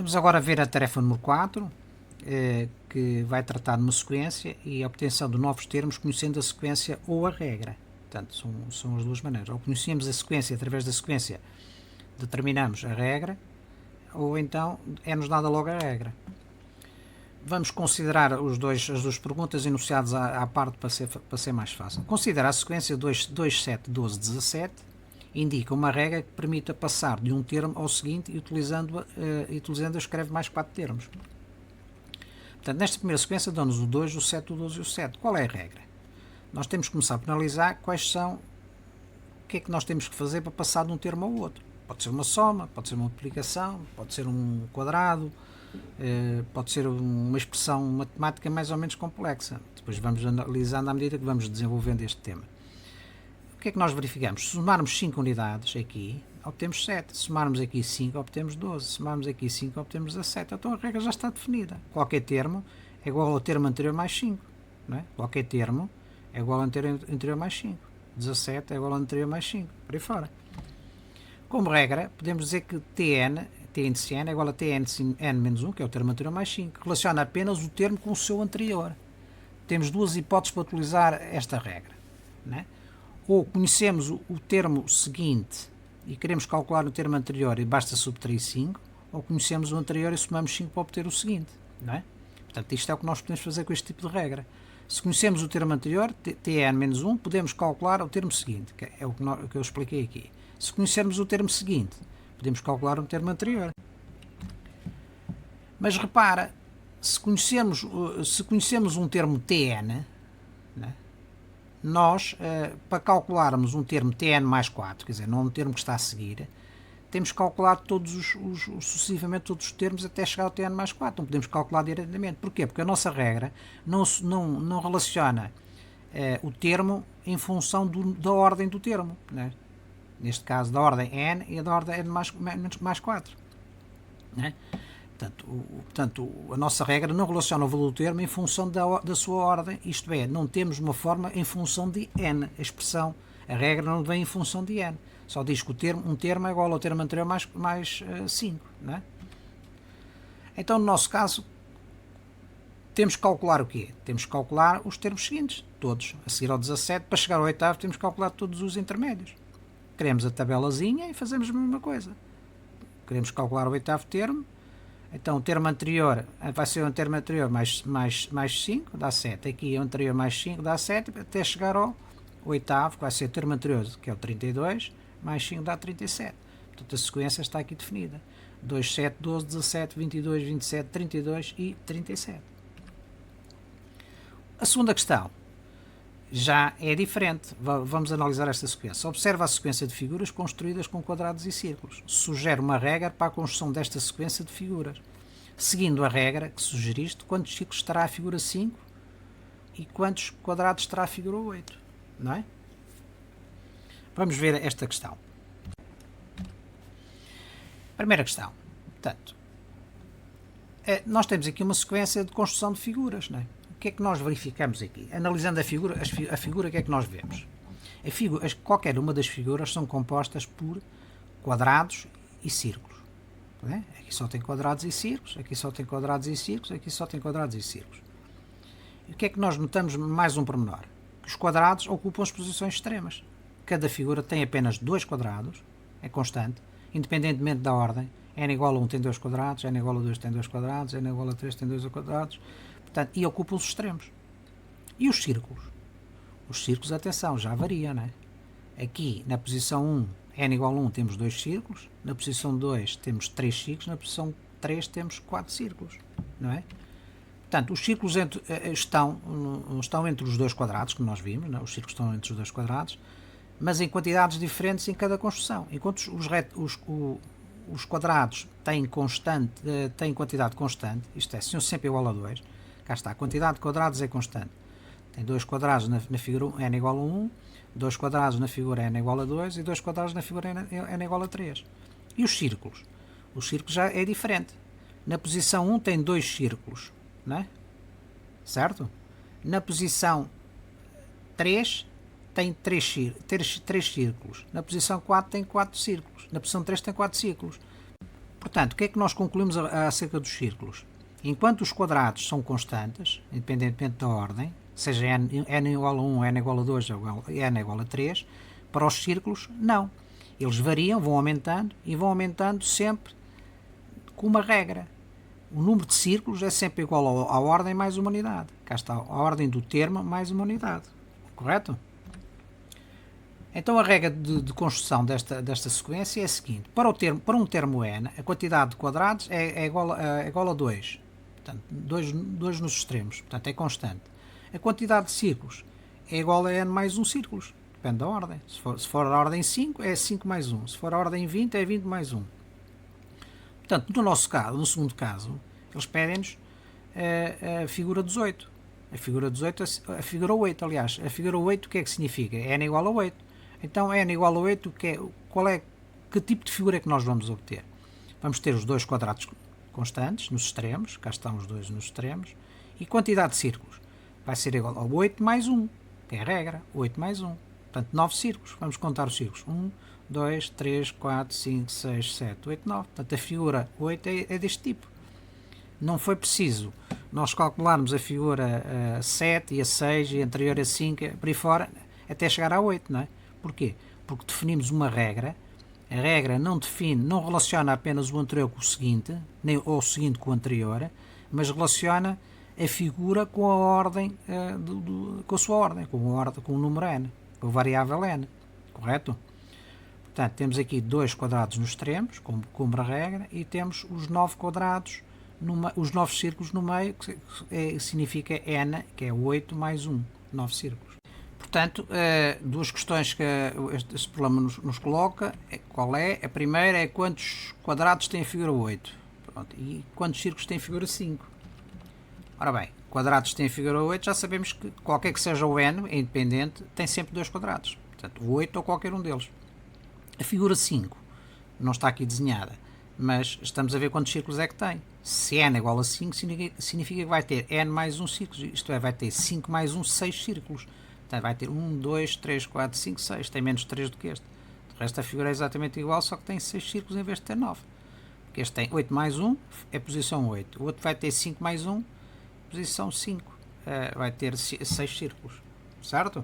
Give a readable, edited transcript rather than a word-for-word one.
Vamos agora ver a tarefa número 4, que vai tratar de uma sequência e a obtenção de novos termos conhecendo a sequência ou a regra. Portanto, são as duas maneiras. Ou conhecemos a sequência, através da sequência determinamos a regra, ou então é-nos dada logo a regra. Vamos considerar as duas perguntas enunciadas à parte para ser mais fácil. Considera a sequência 2, 7, 12, 17, indica uma regra que permita passar de um termo ao seguinte e utilizando-a escreve mais 4 termos. Portanto, nesta primeira sequência dão-nos o 2, o 7, o 12 e o 7. Qual é a regra? Nós temos que começar por analisar o que é que nós temos que fazer para passar de um termo ao outro. Pode ser uma soma, pode ser uma multiplicação, pode ser um quadrado, pode ser uma expressão matemática mais ou menos complexa. Depois vamos analisando à medida que vamos desenvolvendo este tema. O que é que nós verificamos? Se somarmos 5 unidades aqui, obtemos 7. Se somarmos aqui 5, obtemos 12. Se somarmos aqui 5, obtemos 17. Então a regra já está definida. Qualquer termo é igual ao termo anterior mais 5. Não é? Qualquer termo é igual ao anterior mais 5. 17 é igual ao anterior mais 5. Por aí fora. Como regra, podemos dizer que Tn índice n é igual a Tn n menos 1, que é o termo anterior mais 5. Relaciona apenas o termo com o seu anterior. Temos duas hipóteses para utilizar esta regra. Não é? Ou conhecemos o termo seguinte e queremos calcular o termo anterior e basta subtrair 5, ou conhecemos o anterior e somamos 5 para obter o seguinte. Não é? Portanto, isto é o que nós podemos fazer com este tipo de regra. Se conhecemos o termo anterior, Tn menos 1, podemos calcular o termo seguinte, que é o que eu expliquei aqui. Se conhecermos o termo seguinte, podemos calcular o termo anterior. Mas repara, se conhecemos um termo Tn, né, nós, para calcularmos um termo Tn mais 4, quer dizer, não um termo que está a seguir, temos que calcular sucessivamente todos os termos até chegar ao Tn mais 4. Não podemos calcular diretamente. Porquê? Porque a nossa regra não relaciona o termo em função da ordem do termo, né? Neste caso da ordem n e da ordem n mais 4. Né? Portanto, a nossa regra não relaciona o valor do termo em função da sua ordem, isto é, não temos uma forma em função de n, a regra não vem em função de n, só diz que um termo é igual ao termo anterior mais 5. Né? Então, no nosso caso, temos que calcular o quê? Temos que calcular os termos seguintes, todos, a seguir ao 17, para chegar ao oitavo temos que calcular todos os intermédios. Queremos a tabelazinha e fazemos a mesma coisa. Queremos calcular o oitavo termo. Então o termo anterior vai ser o termo anterior mais 5, dá 7. Aqui o anterior mais 5 dá 7, até chegar ao oitavo, que vai ser o termo anterior, que é o 32, mais 5 dá 37. Portanto a sequência está aqui definida. 2, 7, 12, 17, 22, 27, 32 e 37. A segunda questão já é diferente. Vamos analisar esta sequência. Observa a sequência de figuras construídas com quadrados e círculos. Sugere uma regra para a construção desta sequência de figuras. Seguindo a regra que sugeriste, quantos círculos terá a figura 5 e quantos quadrados terá a figura 8? Não é? Vamos ver esta questão. Primeira questão. Portanto, nós temos aqui uma sequência de construção de figuras, não é? O que é que nós verificamos aqui? Analisando a figura, o que é que nós vemos? Qualquer uma das figuras são compostas por quadrados e círculos. Não é? Aqui só tem quadrados e círculos, aqui só tem quadrados e círculos, aqui só tem quadrados e círculos. E o que é que nós notamos mais um pormenor? Que os quadrados ocupam as posições extremas. Cada figura tem apenas 2 quadrados, é constante, independentemente da ordem. N igual a 1 tem 2 quadrados, N igual a 2 tem 2 quadrados, N igual a 3 tem 2 quadrados. Portanto, e ocupa os extremos. E os círculos? Os círculos, atenção, já varia, não é? Aqui, na posição 1, n igual a 1, temos 2 círculos. Na posição 2, temos 3 círculos. Na posição 3, temos 4 círculos. Não é? Portanto, os círculos estão entre os 2 quadrados, que nós vimos. Não é? Os círculos estão entre os 2 quadrados, mas em quantidades diferentes em cada construção. Enquanto os quadrados têm quantidade constante, isto é, são sempre igual a 2, cá está, a quantidade de quadrados é constante. Tem 2 quadrados na figura n igual a 1, 2 quadrados na figura n igual a 2 e 2 quadrados na figura n igual a 3. E os círculos? Os círculos já é diferente. Na posição 1 tem 2 círculos, não é? Certo? Na posição 3 tem 3 círculos. Na posição 4 tem 4 círculos. Na posição 3 tem 4 círculos. Portanto, o que é que nós concluímos acerca dos círculos? Enquanto os quadrados são constantes, independentemente da ordem, seja n igual a 1, n igual a 2 ou n igual a 3, para os círculos, não. Eles variam, vão aumentando e vão aumentando sempre com uma regra. O número de círculos é sempre igual à ordem mais uma unidade. Cá está, a ordem do termo mais uma unidade. Correto? Então a regra de construção desta sequência é a seguinte. Para um termo n, a quantidade de quadrados é igual a 2. Portanto, 2 nos extremos. Portanto, é constante. A quantidade de círculos é igual a n mais 1 círculos. Depende da ordem. Se for a ordem 5, é 5 mais 1. Se for a ordem 20, é 20 mais 1. Portanto, no nosso caso, no segundo caso, eles pedem-nos a figura 18. A figura 18, a figura 8, aliás. A figura 8, o que é que significa? N igual a 8. Então, n igual a 8, que tipo de figura é que nós vamos obter? Vamos ter os dois quadrados constantes nos extremos, cá estão os dois nos extremos, e quantidade de círculos vai ser igual a 8 mais 1, que é a regra, 8 mais 1. Portanto, 9 círculos. Vamos contar os círculos. 1, 2, 3, 4, 5, 6, 7, 8, 9. Portanto, a figura 8 é deste tipo. Não foi preciso nós calcularmos a figura 7 e a 6 e a anterior a 5, por aí fora, até chegar a 8, não é? Porquê? Porque definimos uma regra. A regra não define, não relaciona apenas o anterior com o seguinte, nem ou o seguinte com o anterior, mas relaciona a figura com a ordem, com a sua ordem, com o número n, com a variável n. Correto? Portanto, temos aqui 2 quadrados nos extremos, como a regra, e temos os 9 quadrados, os 9 círculos no meio, que significa n, que é 8 mais 1, 9 círculos. Portanto, duas questões que este problema nos coloca, qual é? A primeira é quantos quadrados tem a figura 8. Pronto, e quantos círculos tem a figura 5. Ora bem, quadrados tem a figura 8, já sabemos que qualquer que seja o n, é independente, tem sempre 2 quadrados. Portanto, o 8 ou qualquer um deles. A figura 5 não está aqui desenhada, mas estamos a ver quantos círculos é que tem. Se n é igual a 5, significa que vai ter n mais 1 círculos, isto é, vai ter 5 mais 1, 6 círculos. Portanto, vai ter 1, 2, 3, 4, 5, 6, tem menos 3 do que este. De resto, a figura é exatamente igual, só que tem 6 círculos em vez de ter 9. Porque este tem 8 mais 1, é posição 8. O outro vai ter 5 mais 1, posição 5. Vai ter 6 círculos. Certo?